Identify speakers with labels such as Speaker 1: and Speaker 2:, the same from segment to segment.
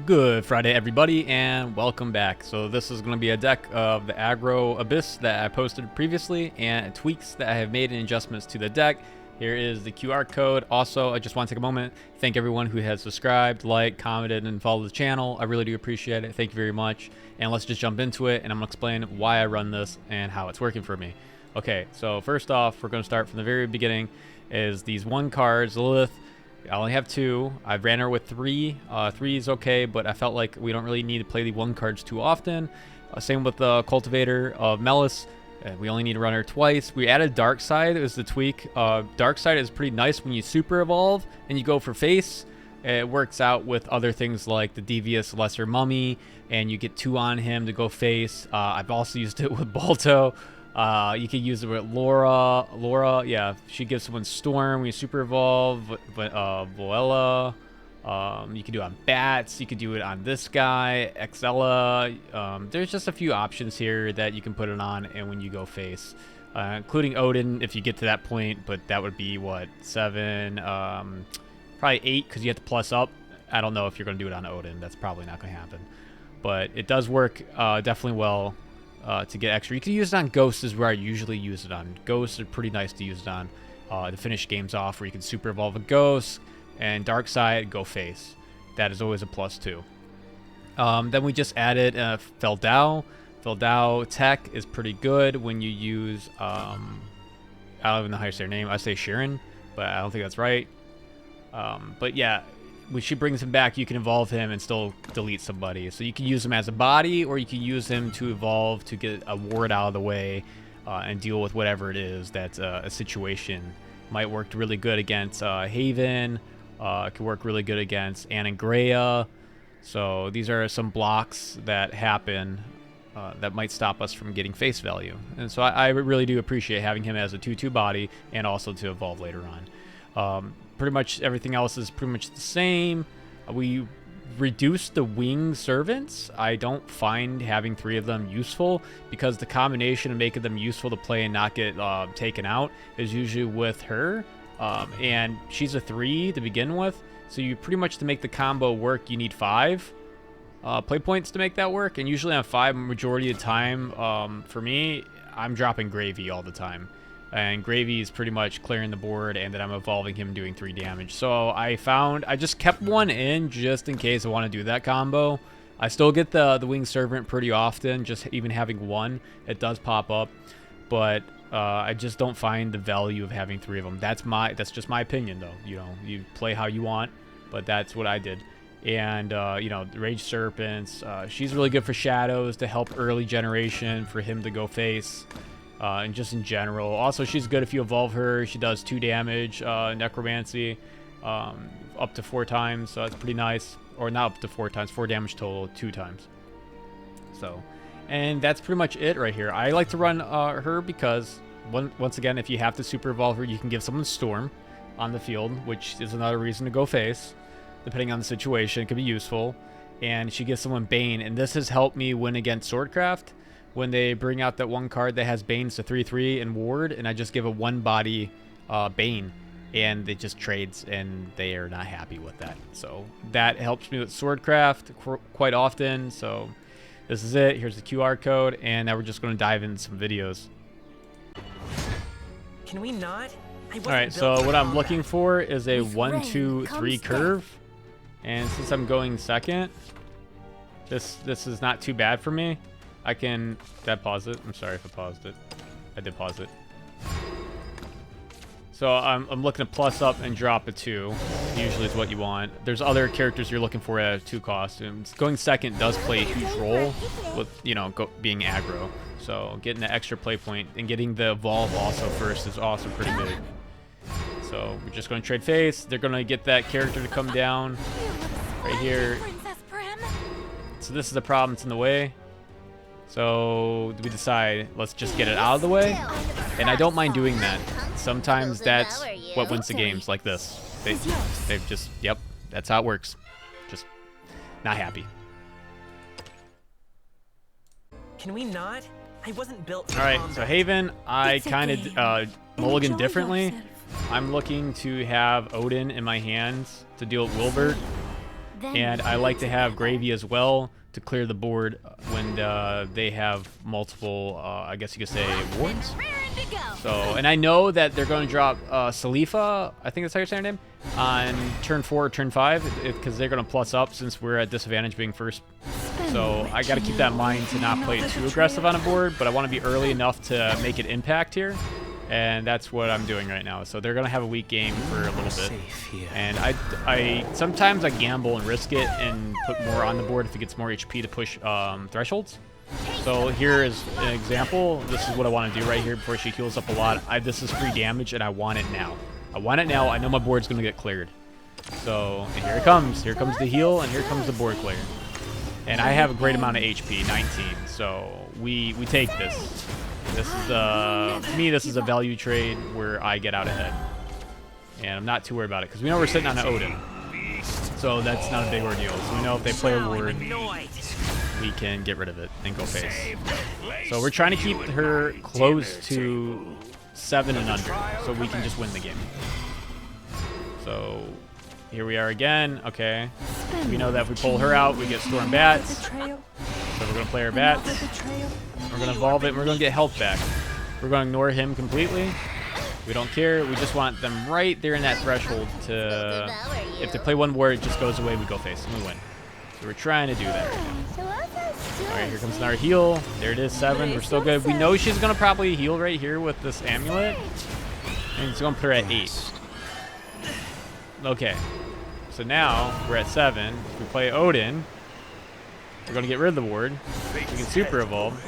Speaker 1: Good Friday, everybody, and welcome back. So this is going to be a deck of the Aggro Abyss that I posted previously and tweaks that I have made and adjustments to the deck. Here is the QR code. Also, I just want to take a moment, thank everyone who has subscribed, liked, commented, and followed the channel. I really do appreciate it. Thank you very much. And let's just jump into it, and I'm going to explain why I run this and how it's working for me. Okay, so first off, we're going to start from the very beginning, is these one cards, Lilith. I only have two. I ran her with three. Three is okay, but I felt like we don't really need to play the one cards too often. Same with the Cultivator of Melis. We only need to run her twice. We added Dark Side as the tweak. Dark Side is pretty nice when you super evolve and you go for face. It works out with other things like the Devious Lesser Mummy, and you get two on him to go face. I've also used it with Balto. You can use it with Laura, yeah, she gives someone Storm when you super evolve. Voella, you can do it on Bats. You could do it on this guy, Exella. There's just a few options here that you can put it on, and when you go face, including Odin, if you get to that point. But that would be what, 7, probably 8, because you have to plus up. I don't know if you're going to do it on Odin. That's probably not going to happen, but it does work definitely well. To get extra. You can use it on Ghosts is where I usually use it on. Ghosts are pretty nice to use it on to finish games off, where you can super evolve a Ghost, and Dark Side, go face. That is always a plus too. Then we just added Feldau. Feldau tech is pretty good when you use, I don't even know how you say her name. I say Sharon, but I don't think that's right. But yeah, when she brings him back, you can evolve him and still delete somebody. So you can use him as a body, or you can use him to evolve to get a ward out of the way and deal with whatever it is that's a situation. Might work really good against Haven. It could work really good against Anangrea. So these are some blocks that happen that might stop us from getting face value. And so I really do appreciate having him as a 2/2 body and also to evolve later on. Pretty much everything else is pretty much the same. We reduced the wing servants. I don't find having 3 of them useful, because the combination of making them useful to play and not get taken out is usually with her. And she's a 3 to begin with. So you pretty much, to make the combo work, you need 5 play points to make that work. And usually on 5, majority of the time, for me, I'm dropping Gravy all the time. And Gravy is pretty much clearing the board, and then I'm evolving him doing 3 damage. So I just kept one in just in case I want to do that combo. I still get the Winged Servant pretty often, just even having one. It does pop up, but I just don't find the value of having 3 of them. That's just my opinion, though. You know, you play how you want, but that's what I did. And you know, the Rage Serpents, she's really good for Shadows to help early generation for him to go face. And just in general. Also, she's good if you evolve her. She does 2 damage, Necromancy, up to 4 times, so that's pretty nice. Or not up to 4 times, 4 damage total, 2 times. So, and that's pretty much it right here. I like to run her because, once again, if you have to super evolve her, you can give someone Storm on the field, which is another reason to go face. Depending on the situation, it could be useful. And she gives someone Bane, and this has helped me win against Swordcraft. When they bring out that one card that has Bane's to 3/3 and ward, and I just give a 1-body Bane, and it just trades, and they are not happy with that. So that helps me with Swordcraft quite often. So this is it. Here's the QR code, and now we're just going to dive into some videos.
Speaker 2: Can we not?
Speaker 1: All right, so what I'm looking for is a 1, 2, 3 curve, and since I'm going second, this is not too bad for me. Did I pause it? I'm sorry if I paused it. I did pause it. So I'm looking to plus up and drop a 2. Usually is what you want. There's other characters you're looking for at a 2 cost. And going second does play a huge role with, you know, being aggro. So getting the extra play point and getting the evolve also first is also pretty big. So we're just going to trade face. They're going to get that character to come down right here. So this is the problem that's in the way. So we decide, let's just get it out of the way. And I don't mind doing that. Sometimes that's what wins the games, like this. They've just, yep, that's how it works. Just not happy.
Speaker 2: Can we not? I wasn't built for
Speaker 1: Alright,
Speaker 2: combat.
Speaker 1: so Haven, I kind of mulligan differently. I'm looking to have Odin in my hands to deal with Wilbert. And I like to have gravy as well to clear the board when they have multiple, I guess you could say, wards. So, and I know that they're going to drop Salifa, I think that's how you're saying her name, on turn 4 or turn 5, because they're going to plus up since we're at disadvantage being first. So I got to keep that in mind to not play too aggressive on a board, but I want to be early enough to make it impact here. And that's what I'm doing right now. So they're going to have a weak game for a little bit. And I sometimes I gamble and risk it and put more on the board if it gets more HP to push thresholds. So here is an example. This is what I want to do right here before she heals up a lot. This is free damage, and I want it now. I want it now. I know my board's going to get cleared. So and here it comes. Here comes the heal, and here comes the board clear. And I have a great amount of HP, 19. So we take this. This is to me, this is a value trade where I get out ahead. And I'm not too worried about it, because we know we're sitting on an Odin. So that's not a big ordeal. So we know if they play a ward, we can get rid of it and go face. So we're trying to keep her close to 7 and under, so we can just win the game. So here we are again. Okay. We know that if we pull her out, we get Storm Bats. So we're going to play our Bats. We're going to evolve it, and we're going to get health back. We're going to ignore him completely. We don't care. We just want them right there in that threshold to... If they play one ward, it just goes away, we go face, and we win. So we're trying to do that right now. Alright, here comes another heal. There it is, 7. We're still good. We know she's going to probably heal right here with this amulet. And it's going to put her at 8. Okay. So now, we're at 7. If we play Odin, we're going to get rid of the ward. We can super evolve.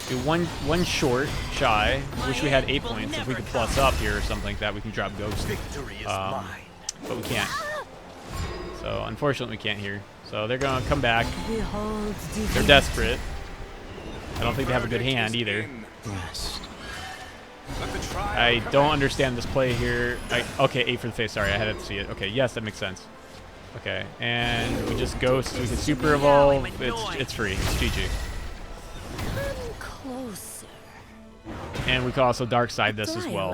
Speaker 1: Do one short, shy. Wish we had 8 points. If we could plus up here or something like that, we can drop Ghost. But we can't. So, unfortunately, we can't here. So, they're going to come back. They're desperate. I don't think they have a good hand either. I don't understand this play here. Okay, 8 for the face. Sorry, I had to see it. Okay, yes, that makes sense. Okay, and we just Ghost. We can super evolve. It's free. It's GG. And we could also dark side this as well,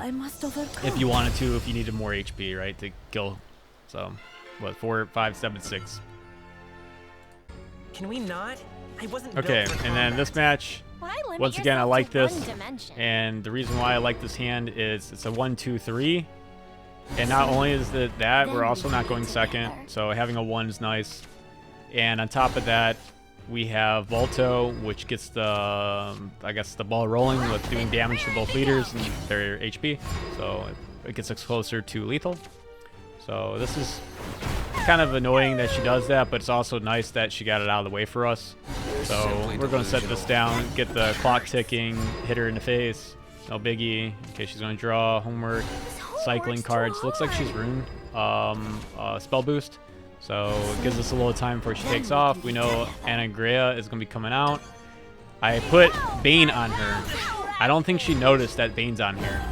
Speaker 1: if you wanted to, if you needed more HP, right, to kill. So, what, 4, 5, 7, 6.
Speaker 2: Can we not? I wasn't
Speaker 1: okay, and then this match, once again, I like this, and the reason why I like this hand is it's a 1, 2, 3, and not only is it that, we're also not going second, so having a 1 is nice, and on top of that, we have Volto, which gets the, I guess, the ball rolling with doing damage to both leaders and their HP. So it gets us closer to lethal. So this is kind of annoying that she does that, but it's also nice that she got it out of the way for us. So we're going to set this down, get the clock ticking, hit her in the face. No biggie. Okay, she's going to draw homework, cycling cards. Looks like she's Rune. Spell boost. So it gives us a little time before she takes off. We know Anagrea is going to be coming out. I put Bane on her. I don't think she noticed that Bane's on here.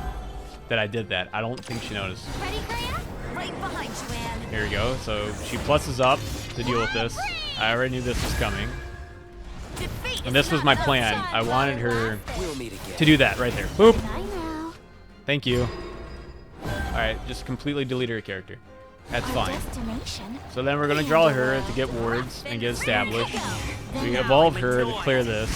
Speaker 1: That I did that. I don't think she noticed. Here we go. So she pluses up to deal with this. I already knew this was coming. And this was my plan. I wanted her to do that right there. Boop. Thank you. Alright, just completely delete her character. That's fine. So then we're going to draw her to get wards and get established. We evolve her to clear this.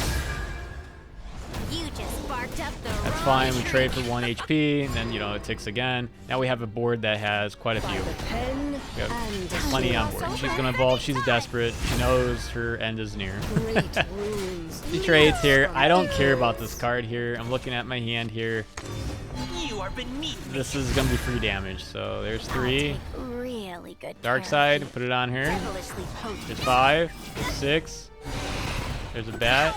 Speaker 1: That's fine. We trade for 1 HP, and then, you know, it ticks again. Now we have a board that has quite a few. We have plenty on board. She's going to evolve. She's desperate. She knows her end is near. She trades here. I don't care about this card here. I'm looking at my hand here. This is going to be free damage. So there's 3. Dark side, put it on her. There's 5. There's 6. There's a bat.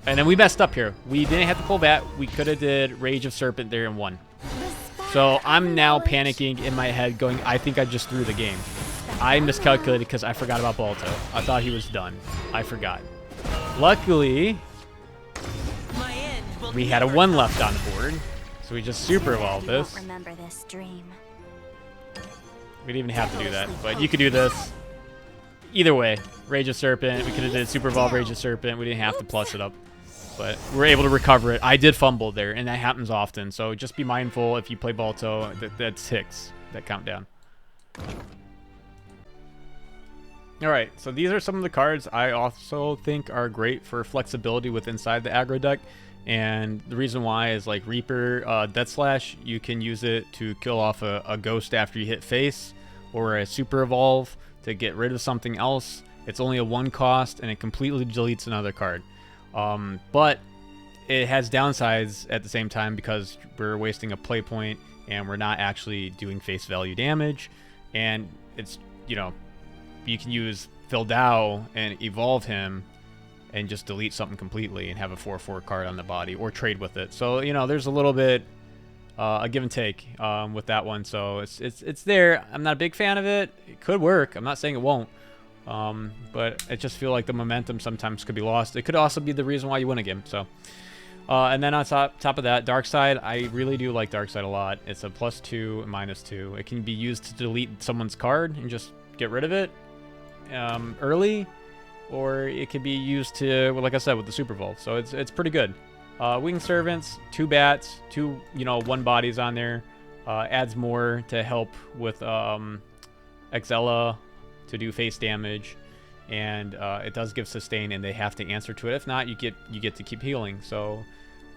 Speaker 1: And then we messed up here. We didn't have to pull bat. We could have did Rage of Serpent there and won. So I'm now panicking in my head going, I think I just threw the game. I miscalculated because I forgot about Balto. I thought he was done. I forgot. Luckily, we had a 1 left on the board. So we just super evolved this. We didn't even have to do that, but you could do this. Either way, Rage of Serpent. We could have did super evolve Rage of Serpent. We didn't have to plus it up. But we're able to recover it. I did fumble there, and that happens often. So just be mindful if you play Balto. That's 6, that countdown. All right, so these are some of the cards I also think are great for flexibility with inside the aggro deck. And the reason why is like Reaper, Death Slash, you can use it to kill off a ghost after you hit face, or a Super Evolve to get rid of something else. It's only a 1 cost, and it completely deletes another card. But it has downsides at the same time because we're wasting a play point, and we're not actually doing face value damage. And it's, you know, you can use Phil Dow and evolve him and just delete something completely and have a 4/4 card on the body, or trade with it. So, you know, there's a little bit a give and take with that one. So it's there. I'm not a big fan of it. It could work. I'm not saying it won't. But I just feel like the momentum sometimes could be lost. It could also be the reason why you win a game. So, and then on top of that, Dark Side, I really do like Dark Side a lot. It's a +2 and -2. It can be used to delete someone's card and just get rid of it early, or it could be used to, well, like I said, with the Super Evolve. So it's pretty good. Winged Servants, 2 bats, 2 1 bodies on there. Adds more to help with Exela to do face damage, and it does give sustain, and they have to answer to it. If not, you get to keep healing. So,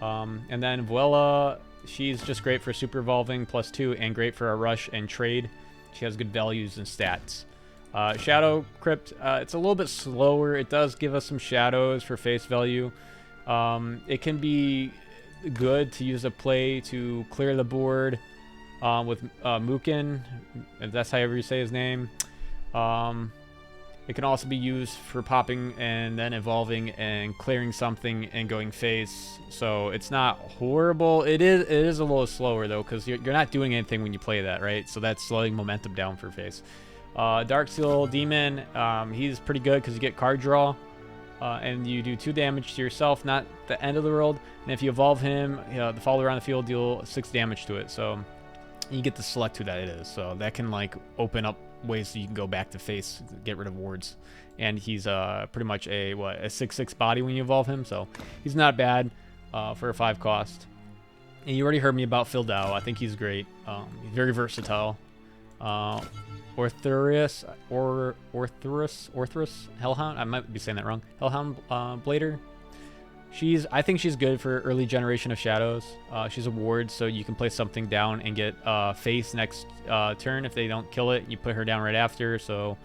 Speaker 1: and then Vuela, she's just great for Super Evolving +2, and great for a rush and trade. She has good values and stats. Shadow Crypt, it's a little bit slower. It does give us some shadows for face value. It can be good to use a play to clear the board with Mukin, if that's however you say his name. It can also be used for popping and then evolving and clearing something and going face. So it's not horrible. It is a little slower though, because you're not doing anything when you play that, right? So that's slowing momentum down for face. Darksteel Demon, he's pretty good because you get card draw, and you do 2 damage to yourself, not the end of the world. And if you evolve him, the follower on the field deal 6 damage to it. So you get to select who that is. So that can like open up ways so you can go back to face, get rid of wards. And he's pretty much a 6/6 body when you evolve him. So he's not bad for a 5 cost. And you already heard me about Phil Dow. I think he's great. He's very versatile. Orthurus, Hellhound. I might be saying that wrong. Hellhound Blader. I think she's good for early generation of shadows. She's a ward, so you can play something down and get face next turn. If they don't kill it, you put her down right after. So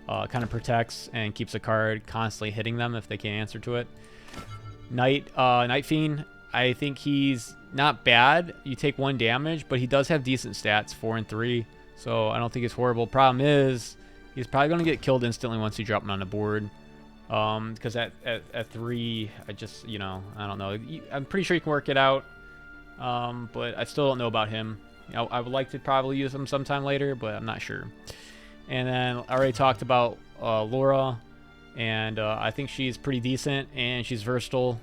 Speaker 1: kind of protects and keeps a card constantly hitting them if they can't answer to it. Night Fiend. I think he's not bad. You take 1 damage, but he does have decent stats, 4 and 3. So I don't think it's horrible. Problem is, he's probably going to get killed instantly once you drop him on the board. Because at 3, I just, I don't know. I'm pretty sure you can work it out. But I still don't know about him. I would like to probably use him sometime later, but I'm not sure. And then I already talked about Laura. And I think she's pretty decent, and she's versatile.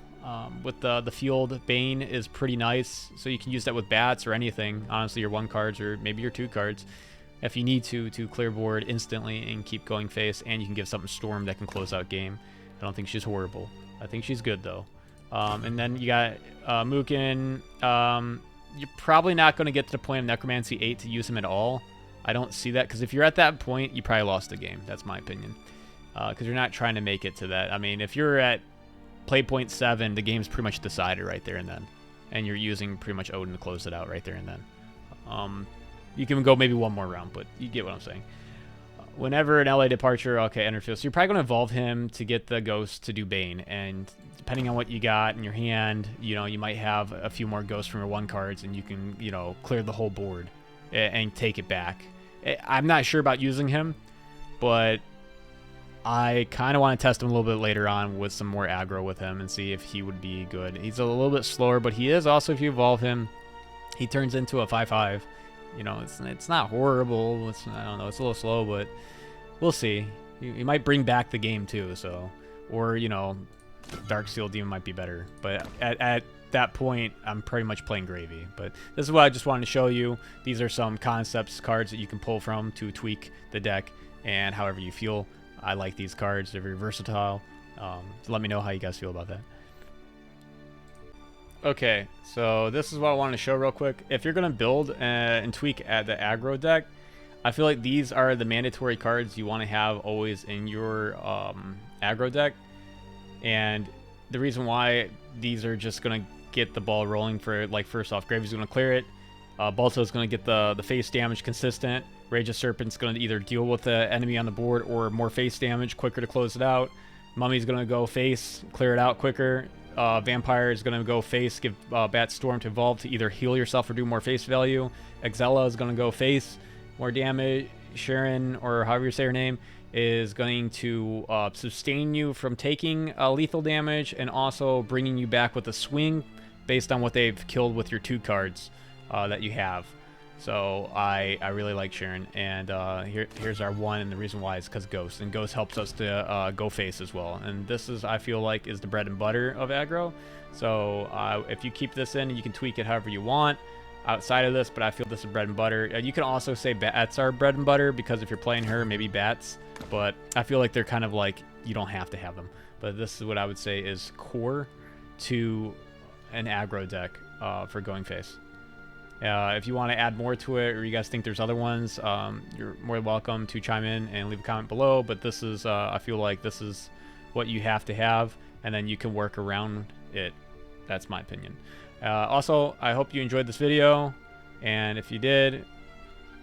Speaker 1: With the field, Bane is pretty nice. So you can use that with bats or anything. Honestly, your 1 cards or maybe your 2 cards. If you need to clear board instantly and keep going face, and you can give something Storm that can close out game. I don't think she's horrible. I think she's good though. And then you got Mukin. You're probably not going to get to the point of Necromancy 8 to use him at all. I don't see that, because if you're at that point, you probably lost the game. That's my opinion. Because you're not trying to make it to that. I mean, if you're at play point 7, the game's pretty much decided right there and then. And you're using pretty much Odin to close it out right there and then. You can go maybe 1 more round, but you get what I'm saying. Whenever an LA departure, okay, enter field. So you're probably going to evolve him to get the ghost to do Bane. And depending on what you got in your hand, you might have a few more ghosts from your 1 cards, and you can, clear the whole board and take it back. I'm not sure about using him, but I kind of want to test him a little bit later on with some more aggro with him and see if he would be good. He's a little bit slower, but he is also, if you evolve him, he turns into a 5/5. It's not horrible. I don't know. It's a little slow, but we'll see. You might bring back the game too. So, or Darksteel Demon might be better. But at that point, I'm pretty much playing gravy. But this is what I just wanted to show you. These are some concepts cards that you can pull from to tweak the deck and however you feel. I like these cards. They're very versatile. So let me know how you guys feel about that. Okay, so this is what I wanted to show real quick. If you're going to build and tweak at the aggro deck, I feel like these are the mandatory cards you want to have always in your aggro deck. And the reason why these are just going to get the ball rolling for, like, first off, Gravy's going to clear it. Balto's going to get the face damage consistent. Rage of Serpent's going to either deal with the enemy on the board or more face damage quicker to close it out. Mummy's going to go face, clear it out quicker. Vampire is going to go face, give Bat Storm to evolve to either heal yourself or do more face value. Exella is going to go face, more damage. Sharon, or however you say her name, is going to sustain you from taking lethal damage and also bringing you back with a swing based on what they've killed with your 2 cards that you have. So I really like Sharon, and here's our 1, and the reason why is because Ghost, and Ghost helps us to go face as well. And this is, I feel like, is the bread and butter of aggro. So if you keep this in, you can tweak it however you want outside of this, but I feel this is bread and butter. You can also say bats are bread and butter, because if you're playing her, maybe bats, but I feel like they're kind of like, you don't have to have them. But this is what I would say is core to an aggro deck for going face. If you want to add more to it, or you guys think there's other ones, you're more than welcome to chime in and leave a comment below. But this is, I feel like this is what you have to have, and then you can work around it. That's my opinion. Also, I hope you enjoyed this video, and if you did,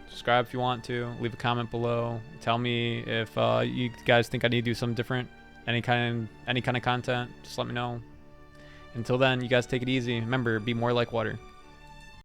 Speaker 1: subscribe if you want to. Leave a comment below. Tell me if you guys think I need to do something different, any kind of content. Just let me know. Until then, you guys take it easy. Remember, be more like water.